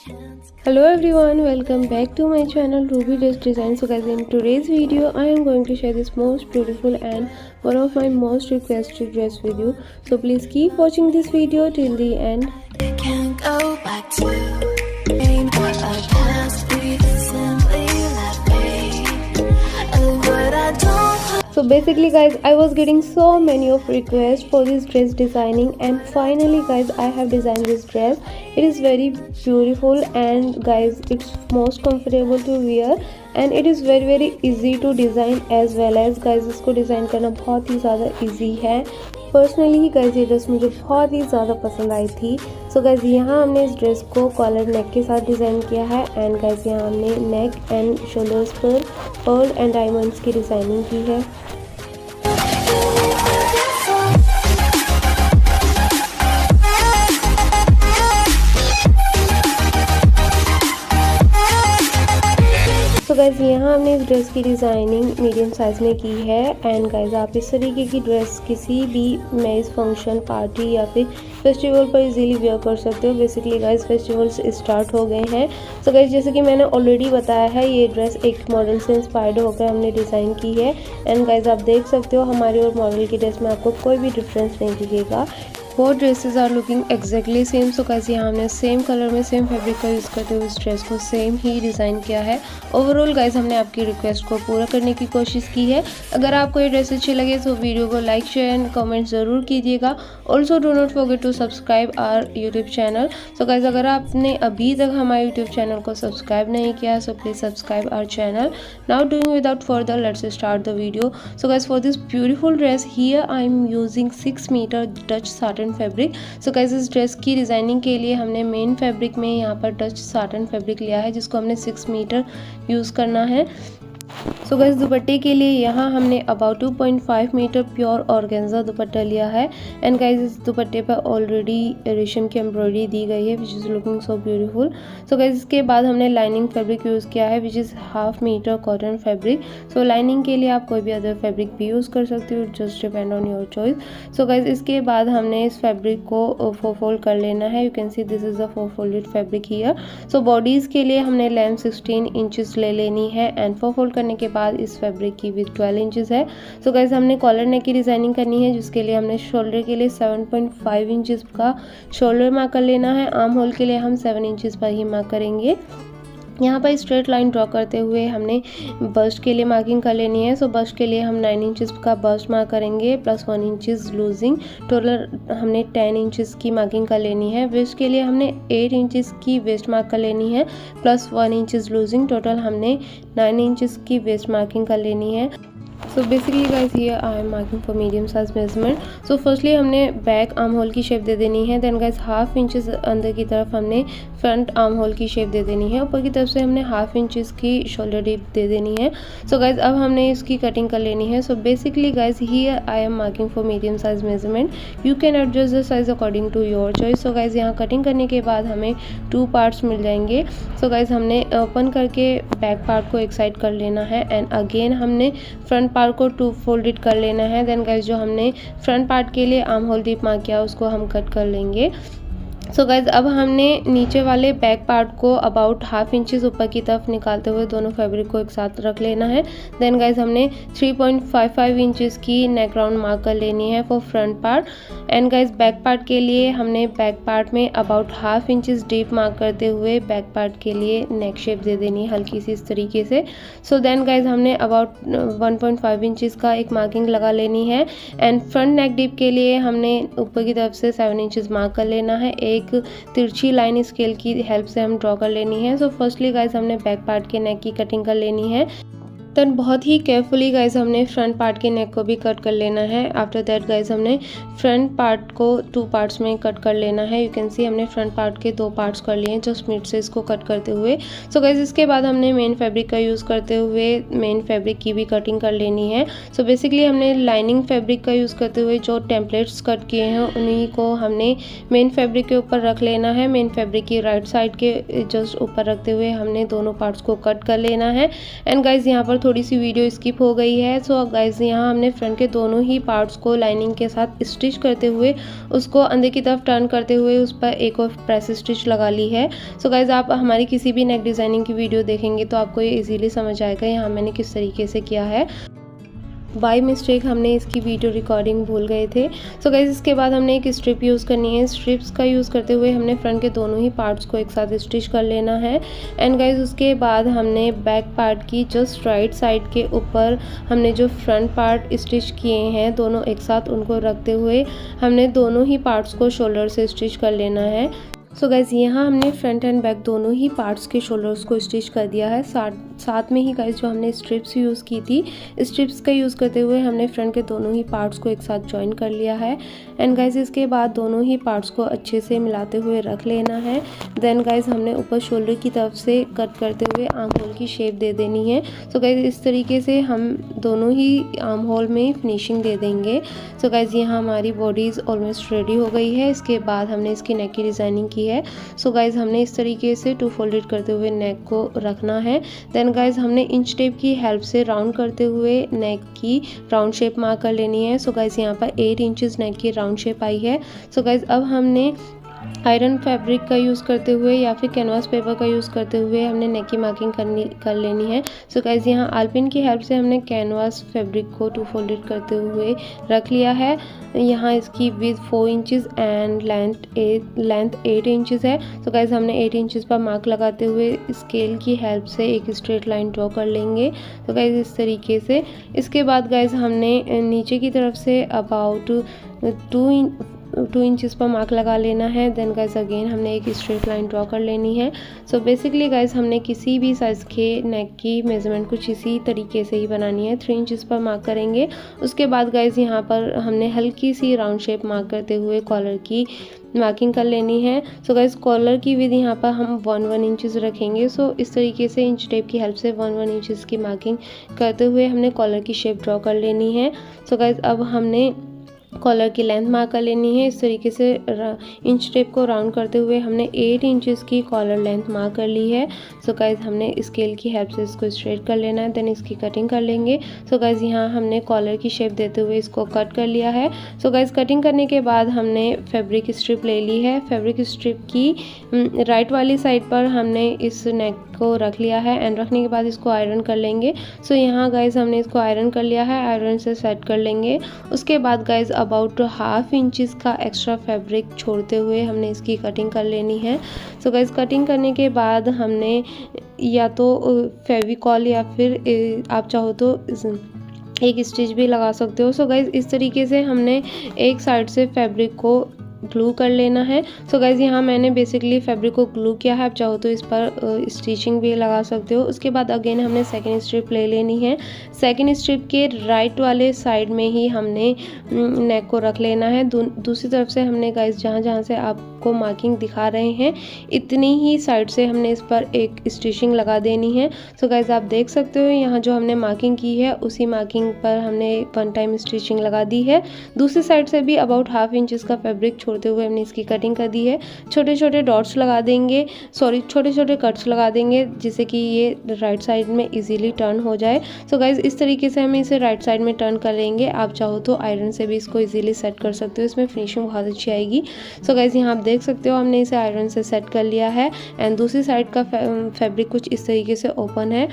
Hello everyone, welcome back to my channel Ruby Dress Design. So guys, in today's video I am going to share this most beautiful and one of my most requested dress with you. So please keep watching this video till the end. Can't go back to a past we simply left me. What I don't. So basically guys, I was getting so many of requests for this dress designing, and finally guys, I have designed this dress. It is very beautiful and guys, it's most comfortable to wear and it is very easy to design as well as guys, इसको design करना बहुत ही ज़्यादा easy है. Personally guys ये dress मुझे बहुत ही ज़्यादा पसंद आई थी. सो गाइज यहाँ हमने इस ड्रेस को कॉलर नेक के साथ डिज़ाइन किया है एंड गाइज यहाँ हमने नेक एंड शोल्डर्स पर पर्ल एंड डायमंड्स की डिज़ाइनिंग की है. तो गाइज यहाँ हमने इस ड्रेस की डिज़ाइनिंग मीडियम साइज़ में की है एंड गाइज आप इस तरीके की ड्रेस किसी भी मैरिज फंक्शन पार्टी या फिर फेस्टिवल पर इजीली वेयर कर सकते हो. बेसिकली गाइज फेस्टिवल्स स्टार्ट हो गए हैं. सो गाइज जैसे कि मैंने ऑलरेडी बताया है, ये ड्रेस एक मॉडल से इंस्पायर्ड होकर हमने डिज़ाइन की है एंड गाइज आप देख सकते हो हमारी और मॉडल की ड्रेस में आपको कोई भी डिफरेंस नहीं दिखेगा. वो dresses are looking exactly same. So guys यहाँ हमने सेम कलर में सेम फैब्रिक का यूज़ करते हुए इस ड्रेस को सेम ही डिज़ाइन किया है. ओवरऑल गाइस हमने आपकी रिक्वेस्ट को पूरा करने की कोशिश की है. अगर आपको ये ड्रेस अच्छी लगे तो वीडियो को लाइक शेयर एंड कमेंट ज़रूर कीजिएगा. Also do not forget to subscribe our YouTube channel. So guys अगर आपने अभी तक हमारे यूट्यूब चैनल को सब्सक्राइब नहीं किया so please subscribe our channel. Now doing without further let's start the video. So guys for this beautiful dress here I am using 6 metre Dutch satin fabric. So guys इस dress की designing के लिए हमने main fabric में यहाँ पर Dutch satin fabric लिया है जिसको हमने 6 मीटर यूज़ करना है. सो गाइस दुपट्टे के लिए यहाँ हमने about 2.5 metre pure organza dupatta लिया है एंड गाइस इस दुपट्टे पर ऑलरेडी रेशम की एम्ब्रॉयडरी दी गई है which is looking so beautiful. So guys इसके बाद हमने लाइनिंग फैब्रिक यूज़ किया है which is 1/2 metre cotton fabric. So lining के लिए आप कोई भी अदर फैब्रिक भी यूज़ कर सकते हो, just depend on your choice. So guys इसके बाद हमने इस फैब्रिक को 4 फोल्ड कर लेना है. You can see this is the 4 folded fabric here. So bodies के लिए हमने लेंथ 16 इंचेस ले लेनी है एंड 4 फोल्ड करने के बाद इस फैब्रिक की विड्थ 12 इंचेस है. सो गाइस हमने कॉलर नेक की डिज़ाइनिंग करनी है जिसके लिए हमने शोल्डर के लिए 7.5 इंचेस का शोल्डर मार्क कर लेना है. आर्म होल के लिए हम 7 इंचेस पर ही मार्क करेंगे. यहाँ पर स्ट्रेट लाइन ड्रॉ करते हुए हमने बस्ट के लिए मार्किंग कर लेनी है. सो बस्ट के लिए हम 9 इंचेस का बस्ट मार्क करेंगे प्लस 1 इंचेस लूजिंग. टोटल हमने 10 इंचेस की मार्किंग कर लेनी है. वेस्ट के लिए हमने 8 इंचेस की वेस्ट मार्क कर लेनी है प्लस 1 इंचेस लूजिंग. टोटल हमने 9 इंचेस की वेस्ट मार्किंग कर लेनी है. So basically guys here I am marking for medium size measurement. So firstly हमने बैक आर्म होल की शेप दे देनी है. देन गाइस 1/2 इंचेस अंदर की तरफ हमने फ्रंट आर्म होल की शेप दे देनी है. ऊपर की तरफ से हमने 1/2 इंचेस की शोल्डर डीप दे देनी है. सो गाइस अब हमने इसकी कटिंग कर लेनी है. So basically guys here I am marking for medium size measurement. You can adjust the size according to your choice. So guys यहाँ कटिंग करने के बाद हमें 2 पार्ट्स मिल जाएंगे. सो गाइस हमने ओपन करके बैक पार्ट को एक साइड कर लेना है एंड अगेन हमने फ्रंट पार्ट को 2 फोल्डेड कर लेना है. देन गाइस जो हमने फ्रंट पार्ट के लिए आर्म होल डीप मार्क किया उसको हम कट कर लेंगे. सो गाइज अब हमने नीचे वाले बैक पार्ट को अबाउट 1/2 इंचेस ऊपर की तरफ निकालते हुए दोनों फैब्रिक को एक साथ रख लेना है. देन गाइज हमने 3.55 इंचेस की नेक राउंड मार्क कर लेनी है for front part. And guys back part के लिए हमने बैक पार्ट में अबाउट 1/2 इंचेस डीप मार्क करते हुए बैक पार्ट के लिए नेक शेप दे देनी है हल्की सी इस तरीके से. सो देन गाइज हमने अबाउट 1.5 इंचेस का एक मार्किंग लगा लेनी है. एंड फ्रंट नेक डीप के लिए हमने ऊपर की तरफ से 7 इंचेस मार्क कर लेना है. एक तिरछी लाइन स्केल की हेल्प से हम ड्रॉ कर लेनी है. सो फर्स्टली गाइस हमने बैक पार्ट के नेक की कटिंग कर लेनी है. देन बहुत ही केयरफुली गाइज हमने फ्रंट पार्ट के नेक को भी कट कर लेना है. आफ्टर दैट गाइज हमने फ्रंट पार्ट को 2 पार्ट्स में कट कर लेना है. यू कैन सी हमने फ्रंट पार्ट के 2 पार्ट्स कर लिए हैं जस्ट मिड से इसको कट करते हुए. सो गाइज इसके बाद हमने मेन फैब्रिक का यूज़ करते हुए मेन फैब्रिक की भी कटिंग कर लेनी है. सो बेसिकली हमने लाइनिंग फैब्रिक का यूज़ करते हुए जो टेम्पलेट्स कट किए हैं उन्हीं को हमने मेन फैब्रिक के ऊपर रख लेना है. मेन फैब्रिक की राइट साइड के जस्ट ऊपर रखते हुए हमने दोनों पार्ट्स को कट कर लेना है. एंड गाइज यहाँ पर थोड़ी सी वीडियो स्किप हो गई है। सो गाइज यहाँ हमने फ्रंट के दोनों ही पार्ट्स को लाइनिंग के साथ स्टिच करते हुए उसको अंदर की तरफ टर्न करते हुए उस पर एक और प्रेस स्टिच लगा ली है। सो गाइज आप हमारी किसी भी नेक डिज़ाइनिंग की वीडियो देखेंगे तो आपको ये इजीली समझ आएगा यहाँ मैंने किस तरीके से किया है। बाय मिस्टेक हमने इसकी वीडियो रिकॉर्डिंग भूल गए थे। सो गाइज इसके बाद हमने एक स्ट्रिप यूज़ करनी है। स्ट्रिप्स का यूज़ करते हुए हमने फ्रंट के दोनों ही पार्ट्स को एक साथ स्टिच कर लेना है। एंड गाइज उसके बाद हमने बैक पार्ट की जस्ट राइट साइड के ऊपर हमने जो फ्रंट पार्ट स्टिच किए हैं दोनों एक साथ उनको रखते हुए हमने दोनों ही पार्ट्स को शोल्डर से स्टिच कर लेना है। सो गाइज यहाँ हमने फ्रंट एंड बैक दोनों ही पार्ट्स के शोल्डर्स को स्टिच कर दिया है। साथ में ही गाइज जो हमने स्ट्रिप्स यूज़ की थी, स्ट्रिप्स का यूज़ करते हुए हमने फ्रंट के दोनों ही पार्ट्स को एक साथ जॉइन कर लिया है। एंड गाइज इसके बाद दोनों ही पार्ट्स को अच्छे से मिलाते हुए रख लेना है। देन गाइज हमने ऊपर शोल्डर की तरफ से कट करते हुए आर्म होल की शेप दे देनी है। सो गाइज इस तरीके से हम दोनों ही आर्म होल में फिनिशिंग दे देंगे। सो गाइज यहाँ हमारी बॉडीज़ ऑलमोस्ट रेडी हो गई है। इसके बाद हमने इसकी नेक की डिज़ाइनिंग की है। सो गाइज हमने इस तरीके से 2 फोल्डेड करते हुए नेक को रखना है। देन गाइज हमने इंच टेप की हेल्प से राउंड करते हुए नेक की राउंड शेप मार्क कर लेनी है। सो गाइज यहाँ पर 8 इंचेस नेक की राउंड शेप आई है। सो गाइज अब हमने आयरन फैब्रिक का यूज़ करते हुए या फिर कैनवास पेपर का यूज़ करते हुए हमने नेक की मार्किंग कर लेनी है। सो गाइज यहाँ आलपिन की हेल्प से हमने कैनवास फैब्रिक को 2 फोल्डेड करते हुए रख लिया है। यहाँ इसकी width 4 inches and length 8 inches है। सो गाइज हमने 8 इंचेस पर मार्क लगाते हुए स्केल की हेल्प से एक स्ट्रेट लाइन ड्रॉ कर लेंगे। तो गाइज इस तरीके से इसके बाद गाइज हमने नीचे की तरफ से अबाउट 2 इंचेस पर मार्क लगा लेना है। देन गाइज अगेन हमने एक स्ट्रेट लाइन ड्रॉ कर लेनी है। सो बेसिकली गाइज हमने किसी भी साइज़ के नेक की मेजरमेंट कुछ इसी तरीके से ही बनानी है। 3 इंचेस पर मार्क करेंगे। उसके बाद गाइज यहाँ पर हमने हल्की सी राउंड शेप मार्क करते हुए कॉलर की मार्किंग कर लेनी है। सो गाइज कॉलर की विड्थ यहाँ पर हम 1 इंचेस रखेंगे। सो इस तरीके से इंच टेप की हेल्प से 1 इंचेस की मार्किंग करते हुए हमने कॉलर की शेप ड्रॉ कर लेनी है। सो गाइज अब हमने कॉलर की लेंथ मार्क कर लेनी है। इस तरीके से इंच टेप को राउंड करते हुए हमने 8 इंचेस की कॉलर लेंथ मार्क कर ली है। सो गाइज हमने स्केल की हेल्प से इसको स्ट्रेट कर लेना है। देन इसकी कटिंग कर लेंगे। सो गाइज यहाँ हमने कॉलर की शेप देते हुए इसको कट कर लिया है। सो गाइज कटिंग करने के बाद हमने फैब्रिक स्ट्रिप ले ली है। फैब्रिक स्ट्रिप की राइट वाली साइड पर हमने इस नेक को रख लिया है एंड रखने के बाद इसको आयरन कर लेंगे। सो यहाँ गाइज हमने इसको आयरन कर लिया है। आयरन से सेट कर लेंगे। उसके बाद गाइज अबाउट 1/2 इंचेस का एक्स्ट्रा फैब्रिक छोड़ते हुए हमने इसकी कटिंग कर लेनी है। सो गाइज कटिंग करने के बाद हमने या तो फेविकॉल या फिर आप चाहो तो एक स्टिच भी लगा सकते हो। सो गाइज इस तरीके से हमने एक साइड से फैब्रिक को ग्लू कर लेना है। सो गाइज यहाँ मैंने बेसिकली फैब्रिक को ग्लू किया है। आप चाहो तो इस पर स्टिचिंग भी लगा सकते हो। उसके बाद अगेन हमने सेकंड स्ट्रिप ले लेनी है। सेकंड स्ट्रिप के राइट वाले साइड में ही हमने नेक को रख लेना है। दूसरी तरफ से हमने गाइज जहाँ से आपको मार्किंग दिखा रहे हैं इतनी ही साइड से हमने इस पर एक स्टिचिंग लगा देनी है। सो गाइज आप देख सकते हो यहाँ जो हमने मार्किंग की है उसी मार्किंग पर हमने 1 टाइम स्टिचिंग लगा दी है। दूसरी साइड से भी अबाउट 1/2 इंचेस का फैब्रिक छोड़ते हुए हमने इसकी कटिंग कर दी है। छोटे छोटे डॉट्स लगा देंगे, छोटे छोटे कट्स लगा देंगे जिससे कि ये राइट साइड में इजीली टर्न हो जाए। सो गाइज इस तरीके से हम इसे राइट साइड में टर्न कर लेंगे। आप चाहो तो आयरन से भी इसको इजीली सेट कर सकते हो। इसमें फिनिशिंग बहुत अच्छी आएगी। सो गाइज यहाँ आप देख सकते हो हमने इसे आयरन से सेट कर लिया है एंड दूसरी साइड का फैब्रिक कुछ इस तरीके से ओपन है।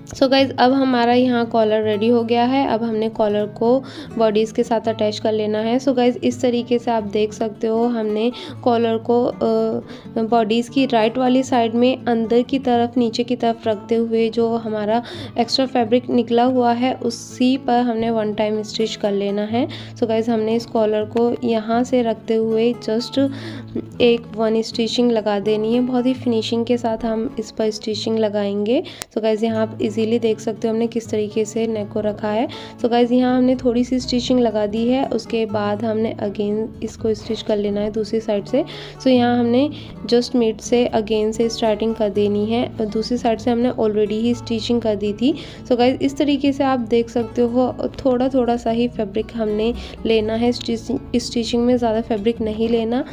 सो गाइज अब हमारा यहाँ कॉलर रेडी हो गया है। अब हमने कॉलर को बॉडीज़ के साथ अटैच कर लेना है। सो गाइज इस तरीके से आप देख सकते हो हमने कॉलर को बॉडीज़ की राइट वाली साइड में अंदर की तरफ नीचे की तरफ रखते हुए जो हमारा एक्स्ट्रा फैब्रिक निकला हुआ है उसी पर हमने 1 टाइम स्टिच कर लेना है। सो गाइज हमने इस कॉलर को यहाँ से रखते हुए जस्ट एक 1 स्टिचिंग लगा देनी है। बहुत ही फिनिशिंग के साथ हम इस पर स्टिचिंग लगाएंगे। सो गाइज यहाँ आप इजीली देख सकते हो हमने किस तरीके से नेक को रखा है। सो गाइज यहाँ हमने थोड़ी सी स्टिचिंग लगा दी है। उसके बाद हमने अगेन इसको स्टिच कर लेना है दूसरी साइड से। सो यहाँ हमने जस्ट मिड से अगेन से स्टार्टिंग कर देनी है। दूसरी साइड से हमने ऑलरेडी ही स्टिचिंग कर दी थी। सो गाइज इस तरीके से आप देख सकते हो थोड़ा थोड़ा सा ही फैब्रिक हमने लेना है। स्टिचिंग में ज़्यादा फैब्रिक नहीं लेना।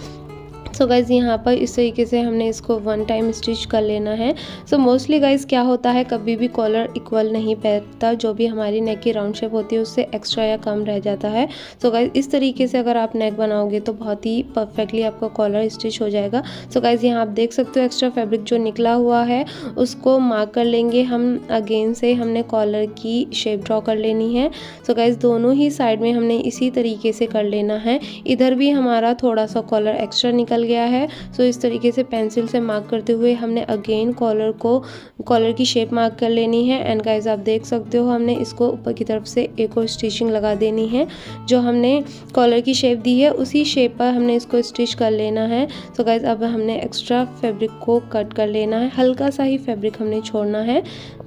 सो गाइज़ यहाँ पर इस तरीके से हमने इसको वन टाइम स्टिच कर लेना है। सो मोस्टली गाइज़ क्या होता है, कभी भी कॉलर इक्वल नहीं बैठता, जो भी हमारी नेक की राउंड शेप होती है उससे एक्स्ट्रा या कम रह जाता है। सो गाइज़ इस तरीके से अगर आप नेक बनाओगे तो बहुत ही परफेक्टली आपका कॉलर स्टिच हो जाएगा। सो गाइज़ यहाँ आप देख सकते हो एक्स्ट्रा फैब्रिक जो निकला हुआ है उसको मार्क कर लेंगे हम। अगेन से हमने कॉलर की शेप ड्रॉ कर लेनी है। सो गाइज़ दोनों ही साइड में हमने इसी तरीके से कर लेना है। इधर भी हमारा थोड़ा सा कॉलर एक्स्ट्रा निकल गया है। सो इस तरीके से पेंसिल से मार्क करते हुए हमने अगेन कॉलर की शेप मार्क कर लेनी है। एंड गाइज आप देख सकते हो हमने इसको ऊपर की तरफ से एक और स्टिचिंग लगा देनी है। जो हमने कॉलर की शेप दी है उसी शेप पर हमने इसको स्टिच कर लेना है। सो गाइज अब हमने एक्स्ट्रा फैब्रिक को कट कर लेना है, हल्का सा ही फैब्रिक हमने छोड़ना है,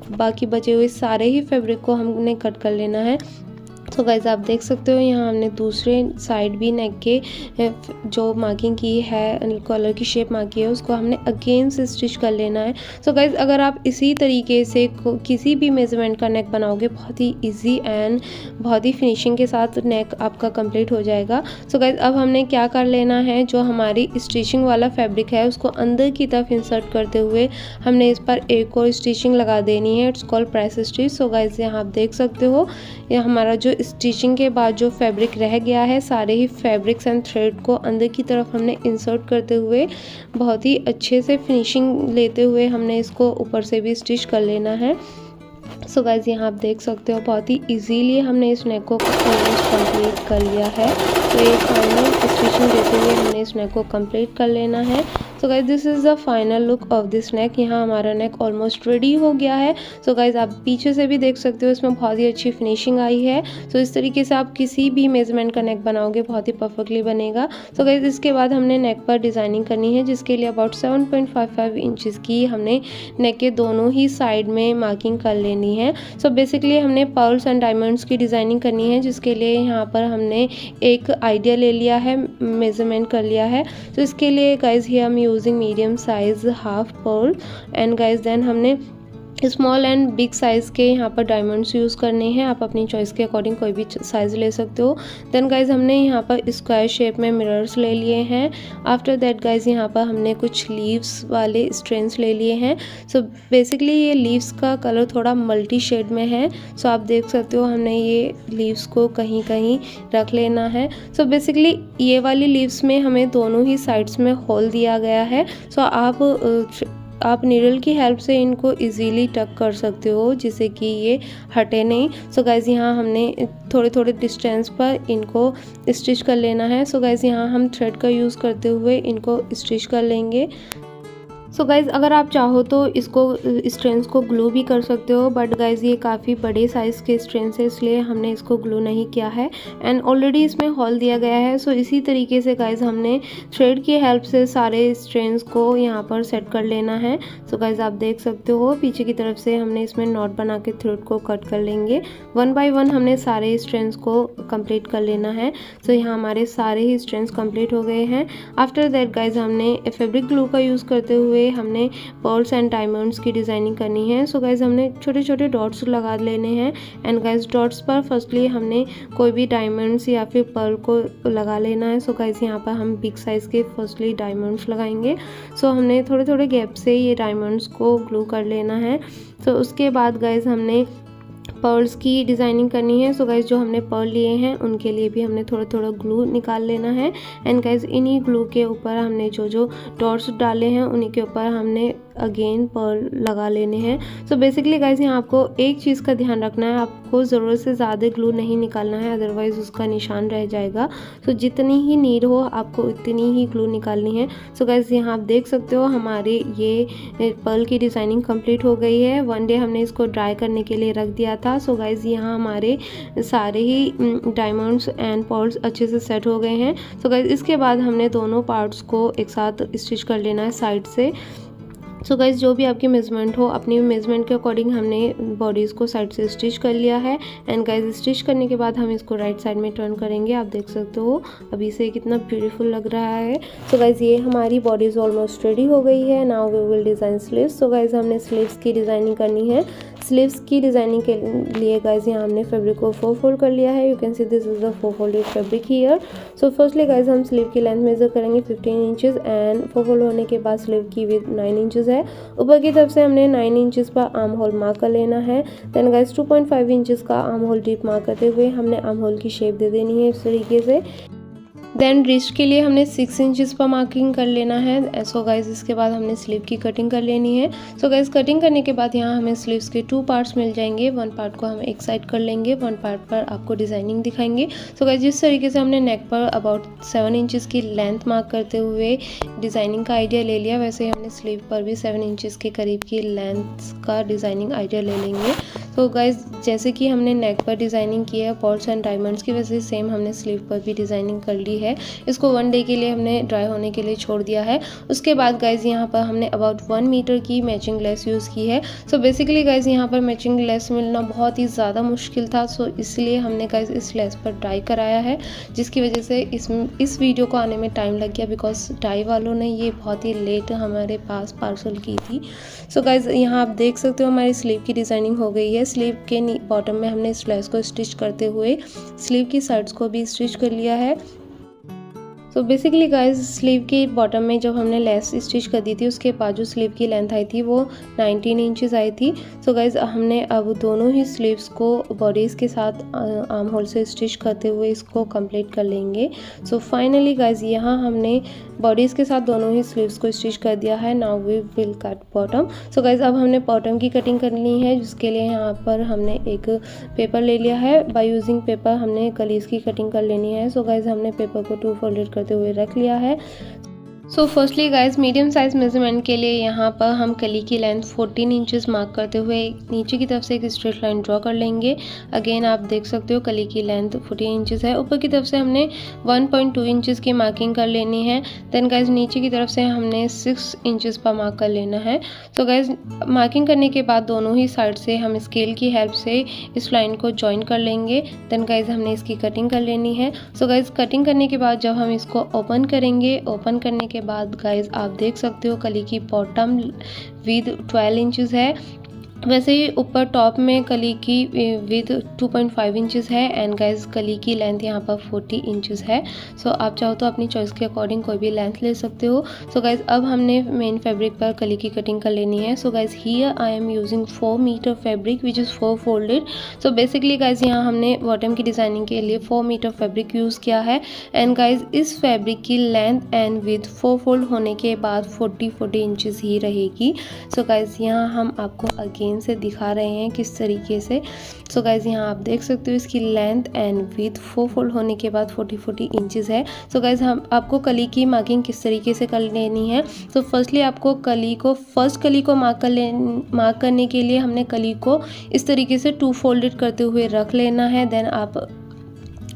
बाकी बचे हुए सारे ही फैब्रिक को हमने कट कर लेना है। तो गाइज़ आप देख सकते हो यहाँ हमने दूसरे साइड भी नेक के जो मार्किंग की है, कॉलर की शेप मार्क की है, उसको हमने अगेन से स्टिच कर लेना है। सो गाइज़ अगर आप इसी तरीके से किसी भी मेजरमेंट का नेक बनाओगे बहुत ही इजी एंड बहुत ही फिनिशिंग के साथ नेक आपका कंप्लीट हो जाएगा। सो गाइज़ अब हमने क्या कर लेना है, जो हमारी स्टिचिंग वाला फैब्रिक है उसको अंदर की तरफ इंसर्ट करते हुए हमने इस पर एक और स्टिचिंग लगा देनी है। It's called press stitch. So guys यहाँ आप देख सकते हो ये हमारा जो स्टिचिंग के बाद जो फैब्रिक रह गया है, सारे ही फैब्रिक्स एंड थ्रेड को अंदर की तरफ हमने इंसर्ट करते हुए बहुत ही अच्छे से फिनिशिंग लेते हुए हमने इसको ऊपर से भी स्टिच कर लेना है। सो गाइज़ यहाँ आप देख सकते हो बहुत ही इजीली हमने इस नेक को कंप्लीट कर लिया है। तो ये फाइनल स्टिचिंग देते हुए हमने इस नेक को कंप्लीट कर लेना है। So guys this is the final look of this neck. यहाँ हमारा नेक ऑलमोस्ट रेडी हो गया है। सो गाइज़ आप पीछे से भी देख सकते हो इसमें बहुत ही अच्छी फिनिशिंग आई है। सो इस तरीके से आप किसी भी मेजरमेंट का नेक बनाओगे बहुत ही परफेक्टली बनेगा। सो गाइज़ इसके बाद हमने नेक पर डिज़ाइनिंग करनी है, जिसके लिए अबाउट 7.55 इंचज़ की हमने नेक के दोनों ही साइड में मार्किंग कर लेनी है। सो बेसिकली हमने पर्ल्स एंड डायमंड्स की डिज़ाइनिंग करनी है, जिसके लिए यहाँ पर हमने एक आइडिया ले लिया है, मेजरमेंट कर लिया है। तो इसके लिए गाइज़ ही हम using medium size half pearl and guys then हमने स्मॉल एंड बिग साइज़ के यहाँ पर डायमंड्स यूज़ करने हैं। आप अपनी चॉइस के अकॉर्डिंग कोई भी साइज़ ले सकते हो। देन गाइज़ हमने यहाँ पर स्क्वायर शेप में मिरर्स ले लिए हैं। आफ्टर दैट गाइज़ यहाँ पर हमने कुछ लीव्स वाले स्ट्रेंस ले लिए हैं। सो बेसिकली ये लीव्स का कलर थोड़ा मल्टी शेड में है। सो आप देख सकते हो हमने ये लीव्स को कहीं कहीं रख लेना है। सो बेसिकली ये वाली लीव्स में हमें दोनों ही साइड्स में होल दिया गया है। सो आप नीडल की हेल्प से इनको इजीली टक कर सकते हो, जिससे कि ये हटे नहीं। सो गाइज़ यहाँ हमने थोड़े थोड़े डिस्टेंस पर इनको स्टिच कर लेना है। सो गाइज़ यहाँ हम थ्रेड का यूज़ करते हुए इनको स्टिच कर लेंगे। सो गाइज़ अगर आप चाहो तो इसको स्ट्रेंस को ग्लू भी कर सकते हो, बट गाइज़ ये काफ़ी बड़े साइज़ के स्ट्रेंस है, इसलिए हमने इसको ग्लू नहीं किया है। एंड ऑलरेडी इसमें होल दिया गया है। सो इसी तरीके से गाइज़ हमने थ्रेड की हेल्प से सारे स्ट्रेंस को यहाँ पर सेट कर लेना है। सो गाइज़ आप देख सकते हो पीछे की तरफ से हमने इसमें नॉट बना के थ्रेड को कट कर लेंगे। वन बाय वन हमने सारे स्ट्रेंस को कंप्लीट कर लेना है। सो यहाँ हमारे सारे ही स्ट्रेंस कंप्लीट हो गए हैं। आफ्टर दैट गाइज़ हमने फैब्रिक ग्लू का यूज़ करते हुए हमने पर्ल्स एंड डायमंड्स की डिज़ाइनिंग करनी है। सो गाइज़ हमने छोटे छोटे डॉट्स लगा लेने हैं। एंड गाइज़ डॉट्स पर फर्स्टली हमने कोई भी डायमंड्स या फिर पर्ल को लगा लेना है। सो गाइज़ यहाँ पर हम बिग साइज़ के फर्स्टली डायमंड्स लगाएंगे। सो हमने थोड़े थोड़े गैप से ये डायमंड्स को ग्लू कर लेना है। तो उसके बाद गाइज़ हमने पर्ल्स की डिज़ाइनिंग करनी है। सो गाइज़ जो हमने पर्ल लिए हैं उनके लिए भी हमने थोड़ा थोड़ा ग्लू निकाल लेना है। एंड गाइज़ इन्हीं ग्लू के ऊपर हमने जो जो डॉट्स डाले हैं उन्हीं के ऊपर हमने अगेन पर्ल लगा लेने हैं। सो बेसिकली गाइज़ यहाँ आपको एक चीज़ का ध्यान रखना है, आपको ज़रूरत से ज़्यादा ग्लू नहीं निकालना है, अदरवाइज़ उसका निशान रह जाएगा। सो जितनी ही नीड हो आपको उतनी ही ग्लू निकालनी है। सो गाइज़ यहाँ आप देख सकते हो हमारे ये पर्ल की डिज़ाइनिंग कंप्लीट हो गई है। वन डे हमने इसको ड्राई करने के लिए रख दिया था। सो गाइज़ यहाँ हमारे सारे ही डायमंड्स एंड पर्ल्स अच्छे से सेट हो गए हैं। सो गाइज़ इसके बाद हमने दोनों पार्ट्स को एक साथ स्टिच कर लेना है साइड से। सो गाइज़ जो भी आपकी मेजरमेंट हो, अपनी मेजरमेंट के अकॉर्डिंग हमने बॉडीज़ को साइड से स्टिच कर लिया है। एंड गाइज़ स्टिच करने के बाद हम इसको राइट साइड में टर्न करेंगे। आप देख सकते हो अभी से कितना ब्यूटीफुल लग रहा है। सो गाइज़ ये हमारी बॉडीज़ ऑलमोस्ट रेडी हो गई है। Now we will design sleeves. So guys हमने स्लीव्स की डिज़ाइनिंग करनी है। स्लीव्स की डिज़ाइनिंग के लिए गाइज यहाँ हमने फैब्रिक को 4 फोल्ड कर लिया है। You can see this is the 4 folded fabric here. So firstly guys हम स्लीव की लेंथ मेजर करेंगे 15 इंचेस एंड 4 फोल्ड होने के बाद स्लीव की विड्थ 9 इंचेस है। ऊपर की तरफ से हमने 9 इंचेस पर आर्म होल मार्क कर लेना है। देन गाइज 2.5 इंचेस का आर्म होल डीप मार्क करते हुए हमने आर्म होल की शेप दे देनी है इस तरीके से। देन रिस्ट के लिए हमने 6 इंचेस पर मार्किंग कर लेना है। सो गाइज इसके बाद हमने स्लीव की कटिंग कर लेनी है। सो गाइज कटिंग करने के बाद यहाँ हमें स्लीव्स के 2 पार्ट्स मिल जाएंगे। 1 पार्ट को हम एक साइड कर लेंगे, 1 पार्ट पर आपको डिज़ाइनिंग दिखाएंगे। सो गाइज जिस तरीके से हमने नेक पर अबाउट 7 इंचेस की लेंथ मार्क करते हुए डिज़ाइनिंग का आइडिया ले लिया, वैसे ही हमने स्लीव पर भी 7 इंचेस के करीब की लेंथ का डिज़ाइनिंग आइडिया ले लेंगे। तो गाइज जैसे कि हमने नेक पर डिज़ाइनिंग की है पर्ल्स एंड डायमंड्स की, वैसे सेम हमने स्लीव पर भी डिज़ाइनिंग कर ली है। इसको 1 डे के लिए हमने ड्राई होने के लिए छोड़ दिया है। उसके बाद गाइज यहाँ पर हमने अबाउट 1 मीटर की मैचिंग लेस यूज़ की है। सो बेसिकली गाइज यहाँ पर मैचिंग लेस मिलना बहुत ही ज़्यादा मुश्किल था, सो इसलिए हमने गाइज इस लेस पर डाई कराया है, जिसकी वजह से इस वीडियो को आने में टाइम लग गया, बिकॉज डाई वालों ने ये बहुत ही लेट हमारे पास पार्सल की थी। सो गाइज यहाँ आप देख सकते हो हमारी स्लीव की डिज़ाइनिंग हो गई है। स्लीव के बॉटम में हमने इस लेस को स्टिच करते हुए स्लीव की साइड्स को भी स्टिच कर लिया है। तो बेसिकली गाइज स्लीव के बॉटम में जब हमने लेस स्टिच कर दी थी, उसके बाद जो स्लीव की लेंथ आई थी वो 19 इंचेस आई थी। सो गाइज हमने अब दोनों ही स्लीव्स को बॉडीज़ के साथ आर्म होल से स्टिच करते हुए इसको कंप्लीट कर लेंगे। सो फाइनली गाइज यहाँ हमने बॉडीज़ के साथ दोनों ही स्लीव्स को स्टिच कर दिया है। Now we will cut bottom. So guys अब हमने बॉटम की कटिंग करनी है, जिसके लिए यहाँ पर हमने एक पेपर ले लिया है। बाय यूजिंग पेपर हमने कलीज की कटिंग कर लेनी है। सो गाइज हमने पेपर को 2 फोल्डेड करते हुए रख लिया है। So firstly guys medium size measurement के लिए यहाँ पर हम कली की लेंथ 14 इंचेस मार्क करते हुए नीचे की तरफ से एक स्ट्रेट लाइन ड्रॉ कर लेंगे। अगेन आप देख सकते हो कली की लेंथ 14 इंचेस है। ऊपर की तरफ से हमने 1.2 इंचेस की मार्किंग कर लेनी है। देन गाइज नीचे की तरफ से हमने 6 इंचेस पर मार्क कर लेना है। तो गाइज मार्किंग करने के बाद दोनों ही साइड से हम स्केल की हेल्प से इस लाइन को ज्वाइन कर लेंगे। देन गाइज हमने इसकी कटिंग कर लेनी है। सो गाइज कटिंग करने के बाद जब हम इसको ओपन करेंगे, ओपन करने के बाद गाइज आप देख सकते हो कली की बॉटम विद 12 इंचेस है। वैसे ही ऊपर टॉप में कली की विद 2.5 इंचेस है एंड गाइज कली की लेंथ यहाँ पर 40 इंचेस है। सो आप चाहो तो अपनी चॉइस के अकॉर्डिंग कोई भी लेंथ ले सकते हो। सो गाइज अब हमने मेन फैब्रिक पर कली की कटिंग कर लेनी है। So guys here I am using 4 metre fabric which is 4 folded. So basically guys यहाँ हमने बॉटम की डिज़ाइनिंग के लिए 4 मीटर फैब्रिक यूज़ किया है एंड गाइज इस फैब्रिक की लेंथ एंड विथ 4 फोल्ड होने के बाद 40 इंचेस ही रहेगी। सो गाइज यहाँ हम आपको अगेन से दिखा रहे हैं किस तरीके से। सो गाइज यहाँ आप देख सकते हो इसकी लेंथ एंड विथ 4 फोल्ड होने के बाद 40 इंचेस है। सो गाइज हम आपको कली की मार्किंग किस तरीके से कर लेनी है। तो फर्स्टली आपको फर्स्ट कली को मार्क करने के लिए हमने कली को इस तरीके से 2 फोल्डेड करते हुए रख लेना है। देन आप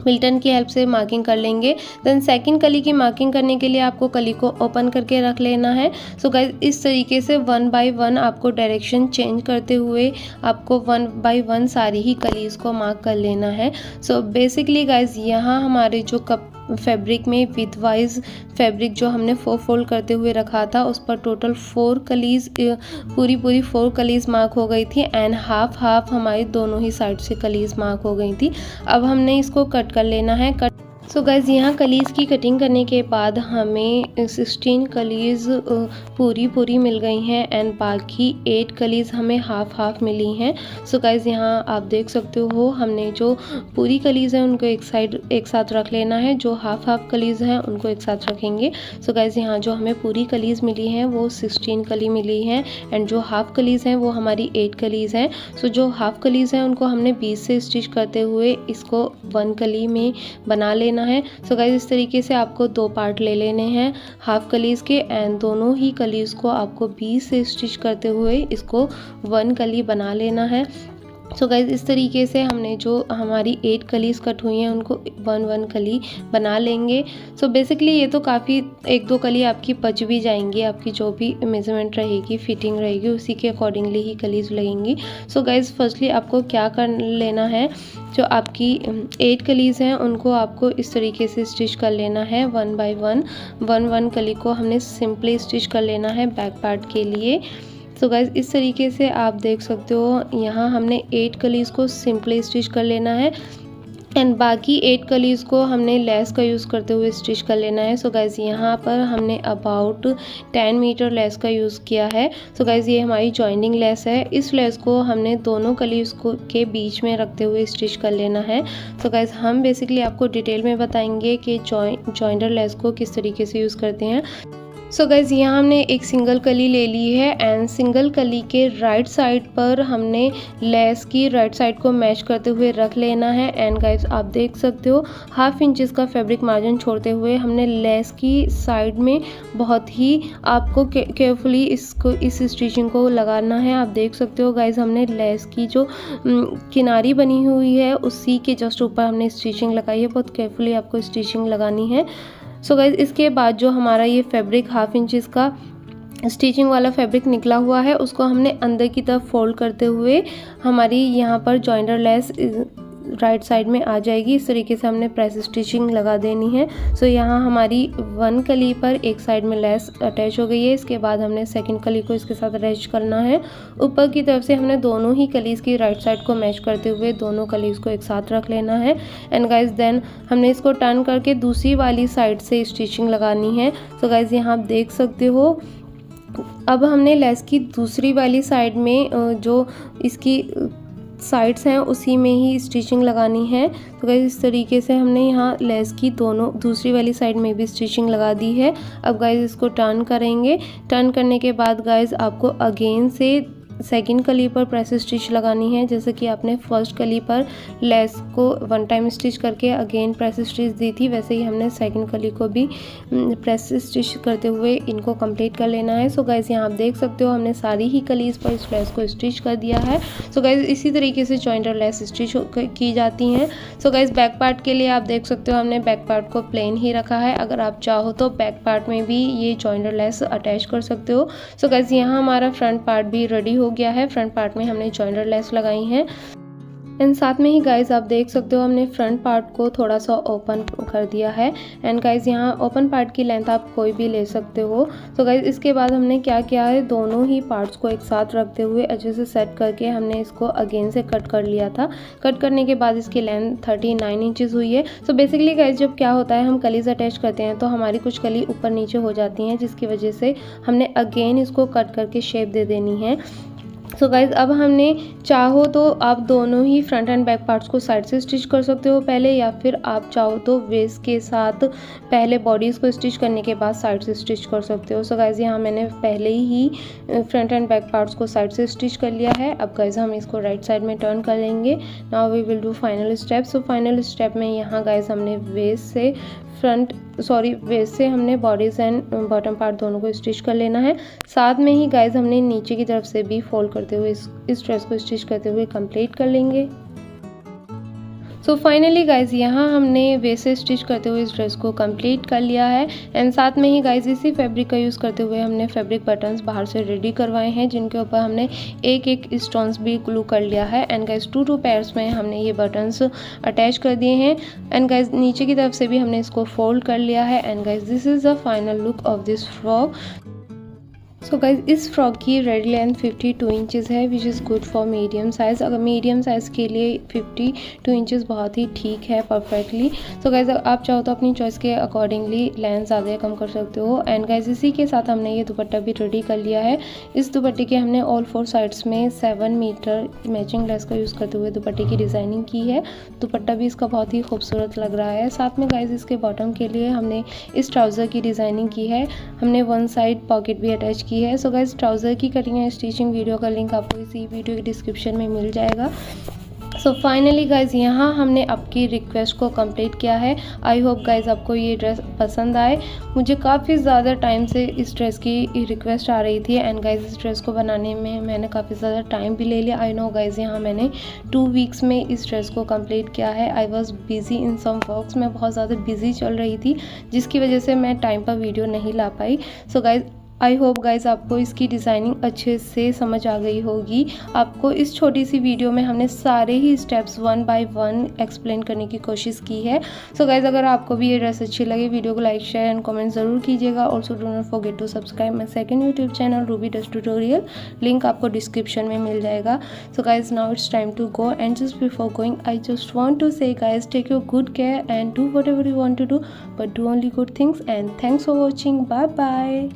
मिल्टन की हेल्प से मार्किंग कर लेंगे। देन सेकंड कली की मार्किंग करने के लिए आपको कली को ओपन करके रख लेना है। सो गाइज इस तरीके से 1 बाय 1 आपको डायरेक्शन चेंज करते हुए आपको 1 बाय 1 सारी ही कलीज को मार्क कर लेना है। सो बेसिकली गाइज यहाँ हमारे जो फैब्रिक में विथ वाइज फैब्रिक जो हमने 4 फोल्ड करते हुए रखा था, उस पर टोटल 4 कलीज पूरी 4 कलीज मार्क हो गई थी एंड हाफ हमारी दोनों ही साइड से कलीज मार्क हो गई थी। अब हमने इसको कट कर लेना है। सो गाइज यहाँ कलीज़ की कटिंग करने के बाद हमें 16 कलीज़ पूरी मिल गई हैं एंड बाकी 8 कलीज़ हमें हाफ मिली हैं। सो गाइज यहाँ आप देख सकते हो हमने जो पूरी कलीज़ हैं उनको एक साथ रख लेना है, जो हाफ कलीज़ हैं उनको एक साथ रखेंगे। सो गाइज यहाँ जो हमें पूरी कलीज़ मिली हैं वो 16 कली मिली हैं एंड जो हाफ कलीज़ हैं वो हमारी 8 कलीज़ हैं। सो जो हाफ कलीज़ हैं उनको हमने 20 से स्टिच करते हुए इसको 1 कली में बना लेना है। सो गाइज इस तरीके से आपको 2 पार्ट ले लेने हैं हाफ कलीज के एंड दोनों ही कलीज को आपको 20 से स्टिच करते हुए इसको 1 कली बना लेना है। सो गाइज इस तरीके से हमने जो हमारी 8 कलीज कट हुई हैं उनको 1 कली बना लेंगे। सो बेसिकली ये तो काफ़ी 1-2 कली आपकी बच भी जाएंगी, आपकी जो भी मेजरमेंट रहेगी फिटिंग रहेगी उसी के अकॉर्डिंगली ही कलीज लगेंगी। सो गाइज फर्स्टली आपको क्या कर लेना है, जो आपकी 8 कलीज हैं उनको आपको इस तरीके से स्टिच कर लेना है 1 बाय 1 कली को हमने सिंपली स्टिच कर लेना है बैक पार्ट के लिए। सो गाइज़ इस तरीके से आप देख सकते हो यहाँ हमने 8 कलीज़ को सिंपली स्टिच कर लेना है एंड बाकी 8 कलीज़ को हमने लेस का यूज़ करते हुए स्टिच कर लेना है। सो गाइज़ यहाँ पर हमने अबाउट 10 मीटर लेस का यूज़ किया है। सो गाइज़ ये हमारी जॉइनिंग लेस है। इस लेस को हमने दोनों कलीज़ को के बीच में रखते हुए स्टिच कर लेना है। सो गाइज़ हम बेसिकली आपको डिटेल में बताएंगे कि जॉइंटर लेस को किस तरीके से यूज़ करते हैं। सो गाइज़ यहाँ हमने एक सिंगल कली ले ली है एंड सिंगल कली के राइट साइड पर हमने लेस की राइट साइड को मैच करते हुए रख लेना है। एंड गाइज़ आप देख सकते हो 1/2 इंच का फैब्रिक मार्जिन छोड़ते हुए हमने लेस की साइड में बहुत ही आपको केयरफुली इस स्टिचिंग को लगाना है। आप देख सकते हो गाइज़ हमने लेस की जो किनारी बनी हुई है उसी के जस्ट ऊपर हमने स्टिचिंग लगाई है। बहुत केयरफुली आपको स्टिचिंग लगानी है। सो गाइज़ इसके बाद जो हमारा ये फैब्रिक 1/2 इंच का स्टिचिंग वाला फैब्रिक निकला हुआ है उसको हमने अंदर की तरफ फोल्ड करते हुए हमारी यहाँ पर जॉइंटर लेस राइट साइड में आ जाएगी। इस तरीके से हमने प्रेस स्टिचिंग लगा देनी है। सो यहाँ हमारी 1 कली पर एक साइड में लेस अटैच हो गई है। इसके बाद हमने सेकंड कली को इसके साथ अटैच करना है। ऊपर की तरफ से हमने दोनों ही कलीज़ की राइट साइड को मैच करते हुए दोनों कलीज़ को एक साथ रख लेना है। एंड गाइज देन हमने इसको टर्न करके दूसरी वाली साइड से स्टिचिंग लगानी है। सो गाइज यहाँ आप देख सकते हो अब हमने लेस की दूसरी वाली साइड में जो इसकी साइड्स हैं उसी में ही स्टिचिंग लगानी है। तो गाइस इस तरीके से हमने यहाँ लेस की दोनों दूसरी वाली साइड में भी स्टिचिंग लगा दी है। अब गाइस इसको टर्न करेंगे। टर्न करने के बाद गाइस आपको अगेन से सेकंड कली पर प्रेस स्टिच लगानी है। जैसे कि आपने फर्स्ट कली पर लेस को 1 टाइम स्टिच करके अगेन प्रेस स्टिच दी थी, वैसे ही हमने सेकंड कली को भी प्रेस स्टिच करते हुए इनको कंप्लीट कर लेना है। सो गाइस यहाँ आप देख सकते हो हमने सारी ही कलीज पर इस लेस को स्टिच कर दिया है। सो गाइस इसी तरीके से जॉइंटर लेस स्टिच की जाती हैं। सो गाइस बैक पार्ट के लिए आप देख सकते हो हमने बैक पार्ट को प्लेन ही रखा है। अगर आप चाहो तो बैक पार्ट में भी ये जॉइंटर लेस अटैच कर सकते हो। सो गाइस यहाँ हमारा फ्रंट पार्ट भी रेडी हो गया है। फ्रंट पार्ट में हमने जॉइंटर लेस लगाई है एंड साथ में ही गाइज आप देख सकते हो हमने फ्रंट पार्ट को थोड़ा सा ओपन कर दिया है। एंड गाइज यहाँ ओपन पार्ट की लेंथ आप कोई भी ले सकते हो। तो गाइज इसके बाद हमने क्या किया है, दोनों ही पार्ट्स को एक साथ रखते हुए अच्छे से सेट करके हमने इसको अगेन से कट कर लिया था। कट करने के बाद इसकी लेंथ 39 इंचेस हुई है। सो बेसिकली गाइज जब क्या होता है हम कलीज अटैच करते हैं तो हमारी कुछ कली ऊपर नीचे हो जाती हैं, जिसकी वजह से हमने अगेन इसको कट करके शेप दे देनी है। सो गाइज़ अब हमने चाहो तो आप दोनों ही फ्रंट एंड बैक पार्ट्स को साइड से स्टिच कर सकते हो पहले, या फिर आप चाहो तो वेस्ट के साथ पहले बॉडीज़ को स्टिच करने के बाद साइड से स्टिच कर सकते हो। सो गाइज़ यहाँ मैंने पहले ही फ्रंट एंड बैक पार्ट्स को साइड से स्टिच कर लिया है। अब गाइज़ हम इसको राइट साइड में टर्न कर लेंगे। Now we will do final step. So final step में यहाँ गाइज़ हमने वेस्ट से हमने बॉडीज़ एंड बॉटम पार्ट दोनों को स्टिच कर लेना है। साथ में ही गाइज़ हमने नीचे की तरफ से भी फोल्ड करते हुए इस ड्रेस को स्टिच करते हुए कंप्लीट कर लेंगे। सो फाइनली गाइज़ यहाँ हमने वेस्ट से स्टिच करते हुए इस ड्रेस को कंप्लीट कर लिया है। एंड साथ में ही गाइज़ इसी फैब्रिक का यूज़ करते हुए हमने फैब्रिक बटन्स बाहर से रेडी करवाए हैं, जिनके ऊपर हमने एक स्टोन्स भी ग्लू कर लिया है। एंड गाइज़ 2 पेयर्स में हमने ये बटन्स अटैच कर दिए हैं। एंड गाइज़ नीचे की तरफ से भी हमने इसको फोल्ड कर लिया है। And guys this is the final look of this frock. So guys इस फ्रॉक की रेडी लेंथ 52 इंचेस है, which is good for medium size. अगर मीडियम साइज़ के लिए 52 इंचेस बहुत ही ठीक है परफेक्टली। सो गाइज़ आप चाहो तो अपनी चॉइस के अकॉर्डिंगली लेंथ ज़्यादा या कम कर सकते हो। एंड गाइज़ इसी के साथ हमने ये दुपट्टा भी रेडी कर लिया है। इस दुपट्टे के हमने ऑल 4 साइड्स में 7 मीटर मैचिंग लेस का यूज़ करते हुए दुपट्टे की डिज़ाइनिंग की है। दुपट्टा भी इसका बहुत ही खूबसूरत लग रहा है। साथ में गाइज़ इसके बॉटम के लिए हमने इस ट्राउज़र की डिज़ाइनिंग की है। हमने 1 साइड पॉकेट भी अटैच की है। सो गाइस ट्राउज़र की कटिंग एंड स्टिचिंग वीडियो का लिंक आपको इसी वीडियो के डिस्क्रिप्शन में मिल जाएगा। सो फाइनली गाइज़ यहाँ हमने आपकी रिक्वेस्ट को कंप्लीट किया है। आई होप गाइज़ आपको ये ड्रेस पसंद आए। मुझे काफ़ी ज़्यादा टाइम से इस ड्रेस की रिक्वेस्ट आ रही थी। एंड गाइज़ इस ड्रेस को बनाने में मैंने काफ़ी ज़्यादा टाइम भी ले लिया। आई नो गाइज़ यहाँ मैंने 2 वीक्स में इस ड्रेस को कंप्लीट किया है। I was busy in some works, मैं बहुत ज़्यादा बिज़ी चल रही थी, जिसकी वजह से मैं टाइम पर वीडियो नहीं ला पाई। So guys I hope guys आपको इसकी डिज़ाइनिंग अच्छे से समझ आ गई होगी। आपको इस छोटी सी वीडियो में हमने सारे ही स्टेप्स 1 बाय 1 एक्सप्लेन करने की कोशिश की है। सो गाइज अगर आपको भी ये ड्रेस अच्छी लगे वीडियो को लाइक शेयर एंड कमेंट ज़रूर कीजिएगा। Also do not forget to subscribe my second YouTube channel Ruby dress tutorial, link आपको डिस्क्रिप्शन में मिल जाएगा। So guys now it's time to go and just before going I just want to say guys take your good care and do whatever you want to do, but do only good things and thanks for watching. Bye bye.